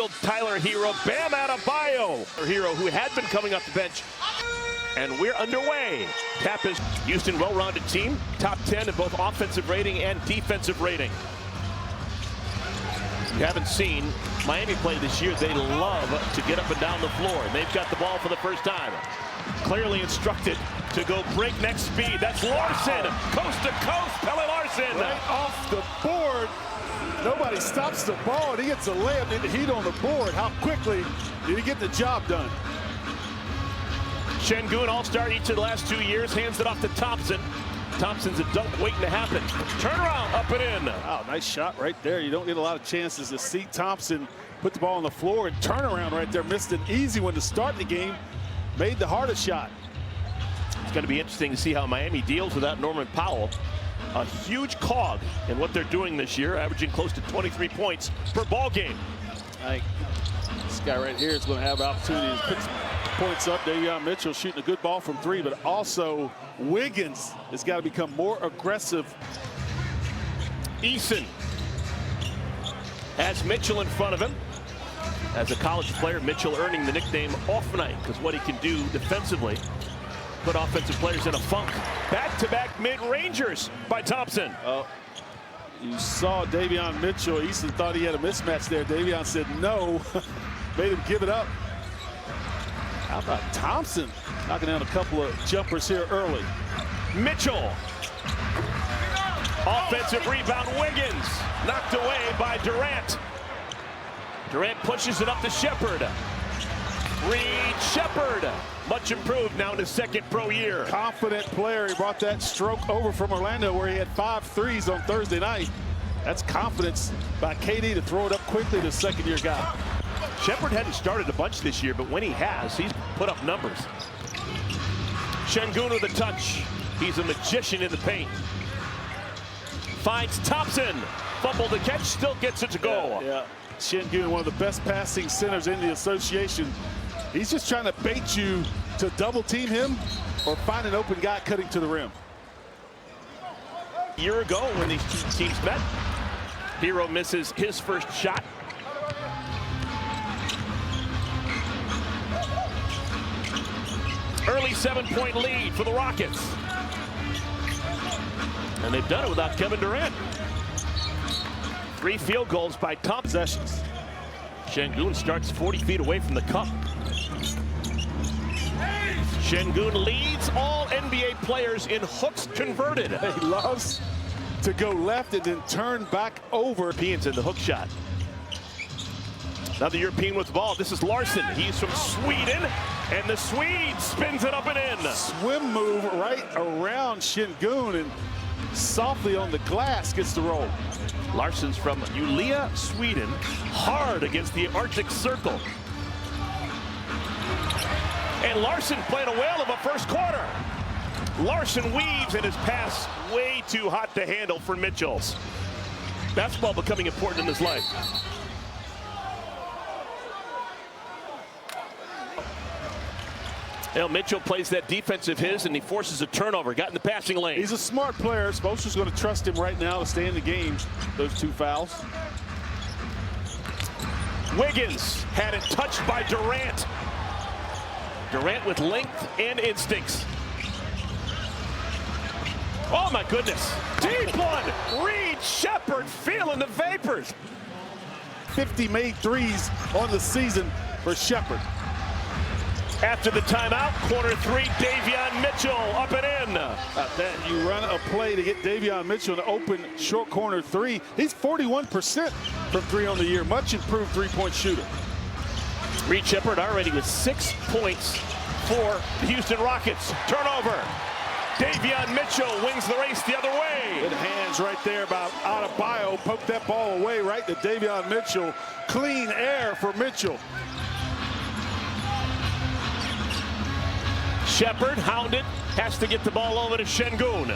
Tyler Hero, Bam Adebayo. Hero, who had been coming off the bench. And we're underway. Tap is Houston, well-rounded team. Top 10 in both offensive rating and defensive rating. If you haven't seen Miami play this year, they love to get up and down the floor. And they've got the ball for the first time. Clearly instructed to go breakneck speed. That's Larson, coast to coast. Pelle Larson. Right off the board. Nobody stops the ball, and he gets a layup in the heat on the board. How quickly did he get the job done? Şengün, all-star each of the last 2 years, hands it off to Thompson. Thompson's a dunk waiting to happen. Turnaround, up and in. Wow, nice shot right there. You don't get a lot of chances to see Thompson put the ball on the floor and turn around right there. Missed an easy one to start the game. Made the hardest shot. It's going to be interesting to see how Miami deals without Norman Powell. A huge cog in what they're doing this year, averaging close to 23 points per ball game. I think this guy right here is going to have an opportunity to put some points up. Davion Mitchell shooting a good ball from three, but also Wiggins has got to become more aggressive. Eason has Mitchell in front of him. As a college player, Mitchell earning the nickname Off Night because what he can do defensively. Put offensive players in a funk. Back-to-back mid-rangers by Thompson. You saw Davion Mitchell. Easton thought he had a mismatch there. Davion said no. Made him give it up. How about Thompson knocking down a couple of jumpers here early. Mitchell. Offensive rebound. Wiggins knocked away by Durant. Durant pushes it up to Shepherd. Reed Shepherd, much improved now in his second pro year. Confident player. He brought that stroke over from Orlando where he had 5 threes on Thursday night. That's confidence by KD to throw it up quickly to second-year guy. Shepherd hadn't started a bunch this year, but when he has, he's put up numbers. Şengün with a touch. He's a magician in the paint. Finds Thompson. Fumble the catch, still gets it to go. Yeah. Şengün, one of the best passing centers in the association. He's just trying to bait you to double team him or find an open guy cutting to the rim. A year ago when these two teams met, Hero misses his first shot. Early 7-point lead for the Rockets. And they've done it without Kevin Durant. 3 field goals by top possessions. Şengün starts 40 feet away from the cup. Şengün leads all NBA players in hooks converted. He loves to go left and then turn back over. Europeans in the hook shot. Another European with the ball. This is Larson. He's from Sweden, and the Swede spins it up and in. Swim move right around Şengün and softly on the glass gets the roll. Larson's from Umeå, Sweden, hard against the Arctic Circle. And Larson played a whale of a first quarter. Larson weaves and his pass way too hot to handle for Mitchell's. Basketball becoming important in his life. Mitchell plays that defensive his and he forces a turnover. Got in the passing lane. He's a smart player. Spoelstra's going to trust him right now to stay in the game. Those 2 fouls. Wiggins had it touched by Durant. Durant with length and instincts. Oh my goodness. Deep one. Reed Shepherd feeling the vapors. 50 made threes on the season for Shepherd. After the timeout, corner 3, Davion Mitchell up and in. That you run a play to get Davion Mitchell an open short corner 3. He's 41% from 3 on the year. Much improved 3-point shooter. Reed Shepherd already with 6 points for the Houston Rockets. Turnover. Davion Mitchell wins the race the other way. Good hands right there by Adebayo. Poked that ball away right to Davion Mitchell. Clean air for Mitchell. Shepherd, hounded, has to get the ball over to Şengün.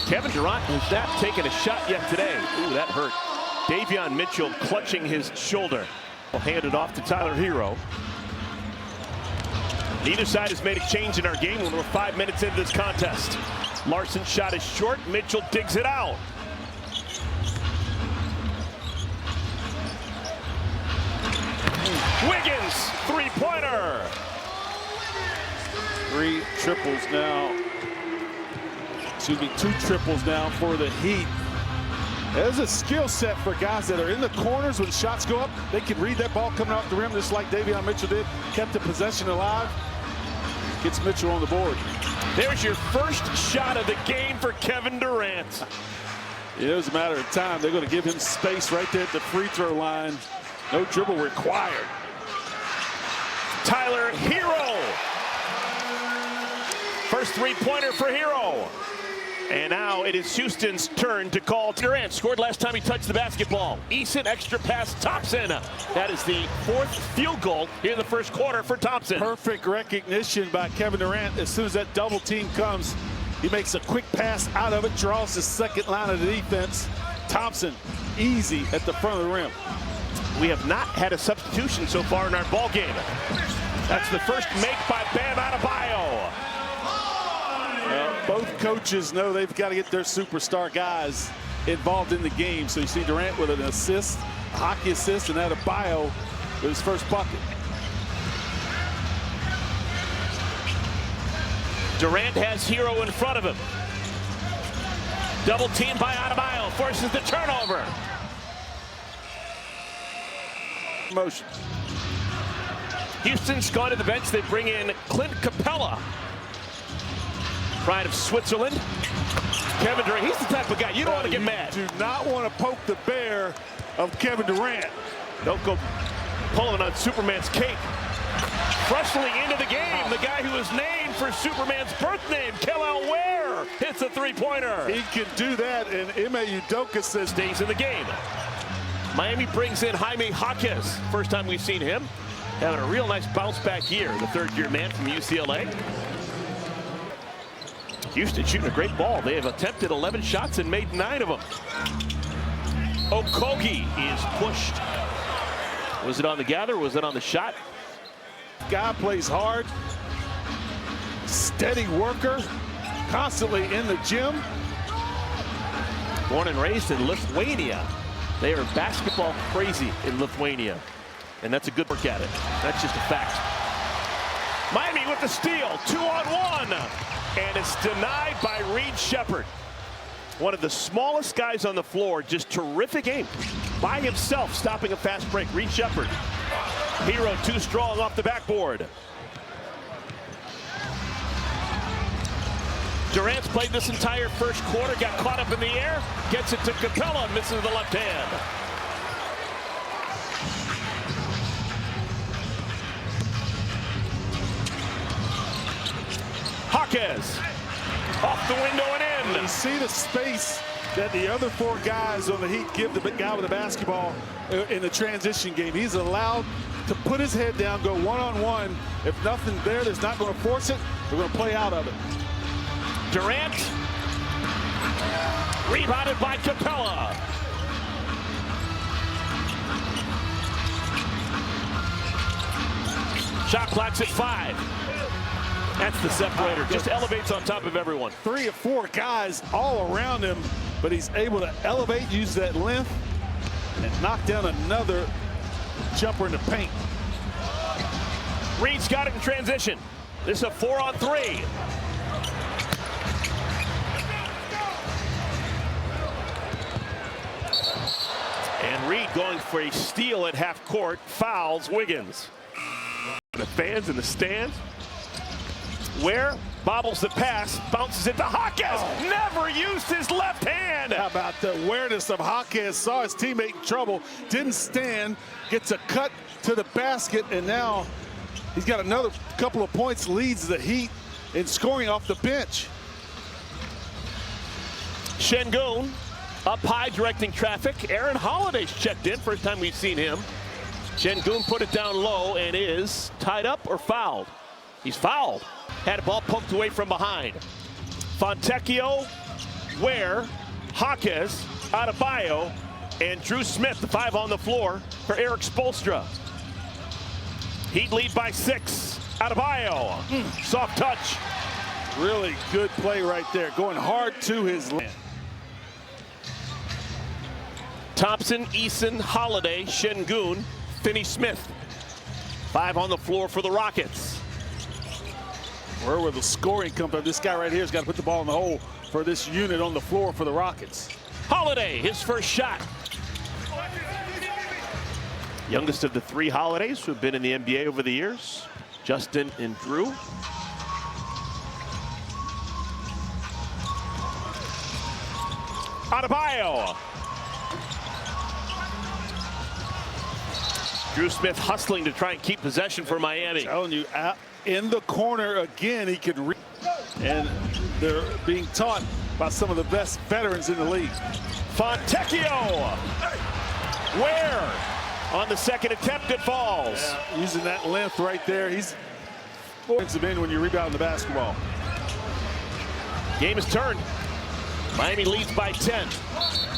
Kevin Durant has not taken a shot yet today. Ooh, that hurt. Davion Mitchell clutching his shoulder. Will hand it off to Tyler Hero. Neither side has made a change in our game when we're 5 minutes into this contest. Larson's shot is short. Mitchell digs it out. three-pointer. 3 triples now. Excuse me, 2 triples now for the Heat. There's a skill set for guys that are in the corners when shots go up. They can read that ball coming off the rim just like Davion Mitchell did. Kept the possession alive. Gets Mitchell on the board. There's your first shot of the game for Kevin Durant. It was a matter of time. They're going to give him space right there at the free throw line. No dribble required. Tyler Hero. First three-pointer for Hero. And now it is Houston's turn to call. Durant scored last time he touched the basketball. Eason, extra pass, Thompson. That is the 4th field goal here in the first quarter for Thompson. Perfect recognition by Kevin Durant. As soon as that double team comes, he makes a quick pass out of it, draws the second line of the defense. Thompson, easy at the front of the rim. We have not had a substitution so far in our ball game. That's the first make by Bam Adebayo. Both coaches know they've got to get their superstar guys involved in the game. So you see Durant with an assist, a hockey assist, and Adebayo with his first bucket. Durant has Hero in front of him. Double team by Adebayo, forces the turnover. Motion. Houston's gone to the bench. They bring in Clint Capella. Pride of Switzerland. Kevin Durant, he's the type of guy you don't want to get mad. Do not want to poke the bear of Kevin Durant. Don't go pulling on Superman's cape. Freshly into the game, the guy who was named for Superman's birth name, Kel'el Ware, hits a three-pointer. He can do that, and Ime Udoka says stays in the game. Miami brings in Jaime Jaquez. First time we've seen him. Having a real nice bounce back year, the third-year man from UCLA. Houston shooting a great ball. They have attempted 11 shots and made 9 of them. Okogie is pushed. Was it on the gather? Was it on the shot? Guy plays hard, steady worker, constantly in the gym. Born and raised in Lithuania. They are basketball crazy in Lithuania. And that's a good work at it. That's just a fact. Miami with the steal, 2-on-1. And it's denied by Reed Sheppard. One of the smallest guys on the floor, just terrific aim. By himself, stopping a fast break. Reed Sheppard. Hero too strong off the backboard. Durant's played this entire first quarter, got caught up in the air, gets it to Capella, misses the left hand. Jaquez off the window and in. You see the space that the other 4 guys on the Heat give the guy with the basketball in the transition game. He's allowed to put his head down, go one-on-one. If nothing there, that's not going to force it. They're going to play out of it. Durant rebounded by Capella. Shot clock's at 5. That's the separator. Just elevates on top of everyone. 3 or 4 guys all around him, but he's able to elevate, use that length, and knock down another jumper in the paint. Reed's got it in transition. This is a 4-on-3. And Reed going for a steal at half court, fouls Wiggins. The fans in the stands. Ware bobbles the pass, bounces it to Jaquez. Never used his left hand. How about the awareness of Jaquez? Saw his teammate in trouble, didn't stand, gets a cut to the basket, and now he's got another couple of points, leads the Heat in scoring off the bench. Şengün up high, directing traffic. Aaron Holiday's checked in, first time we've seen him. Şengün put it down low and is tied up or fouled. He's fouled. Had a ball poked away from behind. Fontecchio, Ware, Jaquez, Adebayo, and Drew Smith, the 5 on the floor for Eric Spoelstra. Heat lead by 6. Adebayo, soft touch. Really good play right there, going hard to his left. Thompson, Eason, Holiday, Şengün, Finney-Smith. 5 on the floor for the Rockets. Where will the scoring come from? This guy right here has got to put the ball in the hole for this unit on the floor for the Rockets. Holiday, his first shot. Youngest of the 3 Holidays who have been in the NBA over the years. Justin and Drew. Adebayo. Drew Smith hustling to try and keep possession for Miami. I'm telling you, out in the corner again, he can read. And they're being taught by some of the best veterans in the league. Fontecchio. Where? On the second attempt, it falls. Yeah, using that length right there. He's points him in when you rebound the basketball. Game is turned. Miami leads by 10.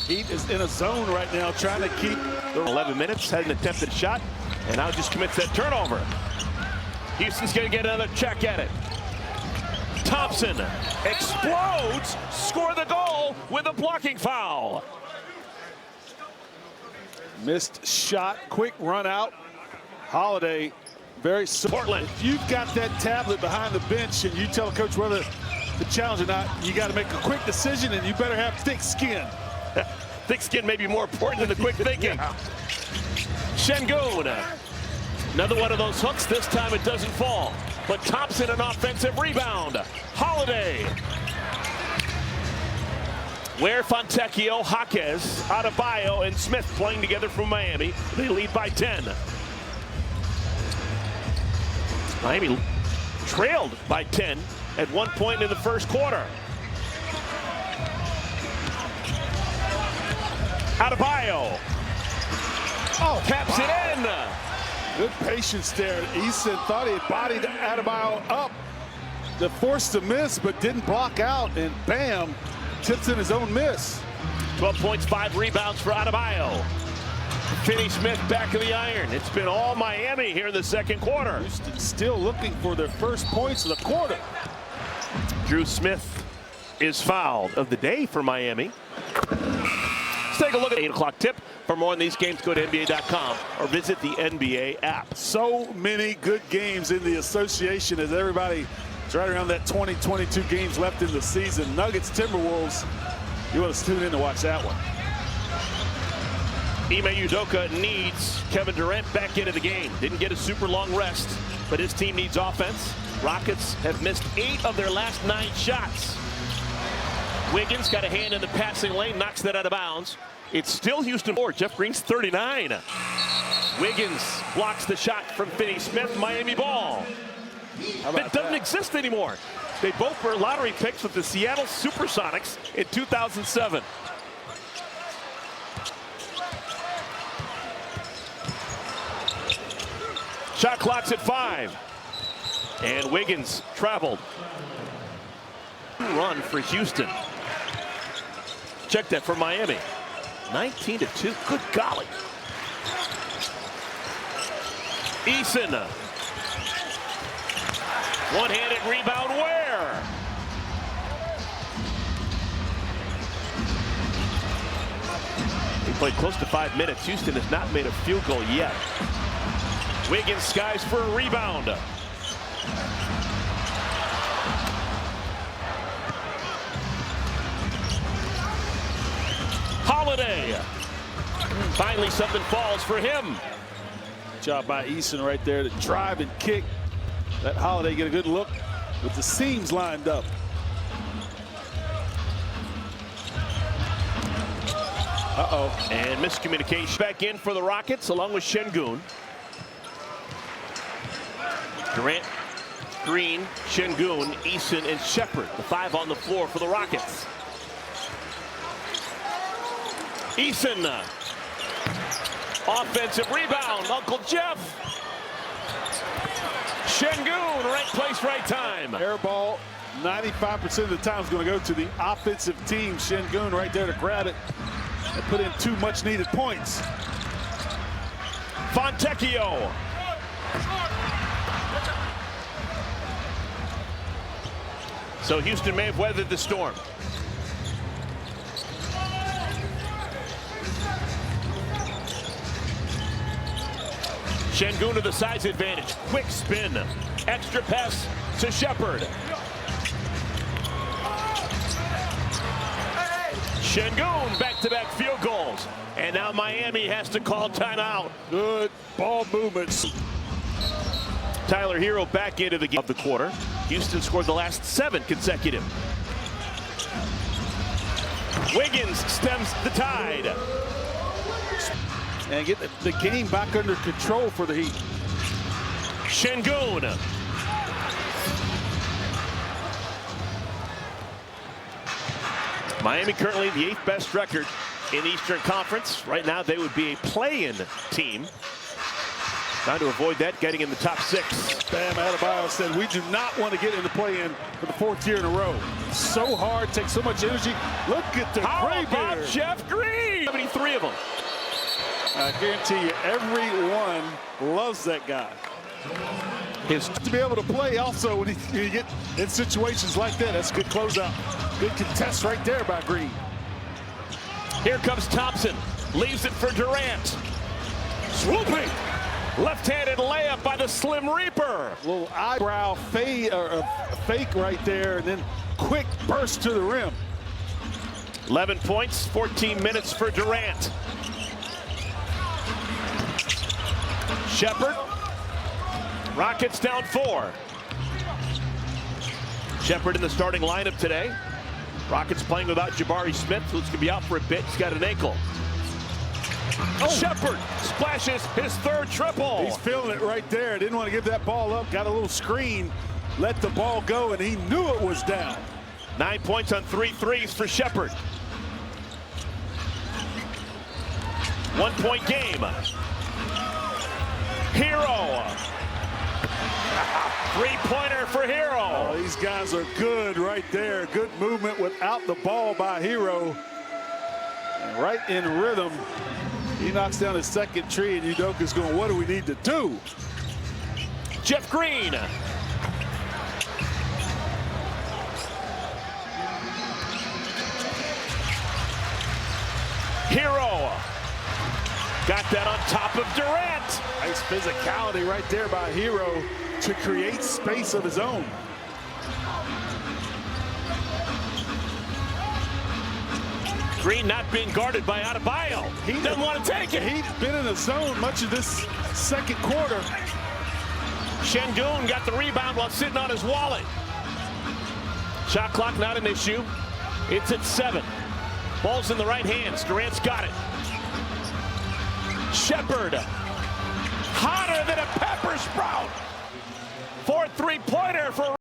Heat is in a zone right now trying to keep the 11 minutes, had an attempted shot, and now just commits that turnover. Houston's going to get another check at it. Thompson explodes, score the goal with a blocking foul. Missed shot, quick run out. Holiday, very Portland. If you've got that tablet behind the bench and you tell coach whether to challenge or not, you got to make a quick decision, and you better have thick skin. Thick skin may be more important than the quick thinking. Yeah. Şengün. Another one of those hooks. This time it doesn't fall. But Thompson, an offensive rebound. Holiday. Where Fontecchio, Jaquez, Adebayo, and Smith playing together from Miami. They lead by 10. Miami trailed by 10 at one point in the first quarter. Adebayo. Oh, taps it in. Good patience there. Eason thought he had bodied Adebayo up to force the miss, but didn't block out, and bam, tips in his own miss. 12 points, 5 rebounds for Adebayo. Finney Smith back of the iron. It's been all Miami here in the second quarter. Houston still looking for their first points of the quarter. Drew Smith is fouled of the day for Miami. Let's take a look at the 8 o'clock tip. For more on these games, go to NBA.com or visit the NBA app. So many good games in the association as everybody is right around that 22 games left in the season. Nuggets, Timberwolves, you want to tune in to watch that one. Ime Udoka needs Kevin Durant back into the game. Didn't get a super long rest, but his team needs offense. Rockets have missed 8 of their last 9 shots. Wiggins got a hand in the passing lane, knocks that out of bounds. It's still Houston 4. Jeff Green's 39. Wiggins blocks the shot from Finney Smith. Miami ball. That doesn't exist anymore. They both were lottery picks with the Seattle Supersonics in 2007. Shot clock's at 5. And Wiggins traveled. Run for Houston. Check that for Miami. 19-2. Good golly. Eason. One-handed rebound. Where? He played close to 5 minutes. Houston has not made a field goal yet. Wiggins skies for a rebound. Holiday. Finally, something falls for him. Job by Eason right there to drive and kick. Let Holiday get a good look with the seams lined up. Uh-oh. And miscommunication back in for the Rockets along with Şengün. Durant, Green, Şengün, Eason, and Shepard, the 5 on the floor for the Rockets. Eason, offensive rebound, Uncle Jeff. Şengün, right place, right time. Air ball, 95% of the time is going to go to the offensive team. Şengün right there to grab it and put in 2 much-needed points. Fontecchio. So Houston may have weathered the storm. Şengün to the size advantage. Quick spin. Extra pass to Shepard. Şengün back-to-back field goals. And now Miami has to call timeout. Good ball movements. Tyler Hero back into the game of the quarter. Houston scored the last 7 consecutive. Wiggins stems the tide. And get the game back under control for the Heat. Şengün. Miami currently the 8th best record in the Eastern Conference. Right now they would be a play-in team. Trying to avoid that, getting in the top 6. Bam Adebayo said, we do not want to get in the play-in for the 4th year in a row. So hard, takes so much energy. Look at the gray How about beard. Jeff Green? 73 of them. I guarantee you, everyone loves that guy. To be able to play also when you get in situations like that, that's a good closeout. Good contest right there by Green. Here comes Thompson. Leaves it for Durant. Swooping. Left-handed layup by the Slim Reaper. Little eyebrow fade, or fake right there, and then quick burst to the rim. 11 points, 14 minutes for Durant. Shepard. Rockets down 4. Shepard in the starting lineup today. Rockets playing without Jabari Smith, who's going to be out for a bit. He's got an ankle. Shepard splashes his 3rd triple. He's feeling it right there. Didn't want to give that ball up. Got a little screen. Let the ball go, and he knew it was down. 9 points on 3 threes for Shepard. 1-point game. Hero. 3-pointer for Hero. Oh, these guys are good right there. Good movement without the ball by Hero. And right in rhythm. He knocks down his 2nd tree, and Udoka's going, what do we need to do? Jeff Green. Hero. Got that on top of Durant. Nice physicality right there by Hero to create space of his own. Green not being guarded by Adebayo. He doesn't want to take it. He's been in the zone much of this 2nd quarter. Şengün got the rebound while sitting on his wallet. Shot clock not an issue. It's at 7. Ball's in the right hands. Durant's got it. Shepard. Hotter than a pepper sprout. 4th 3-pointer for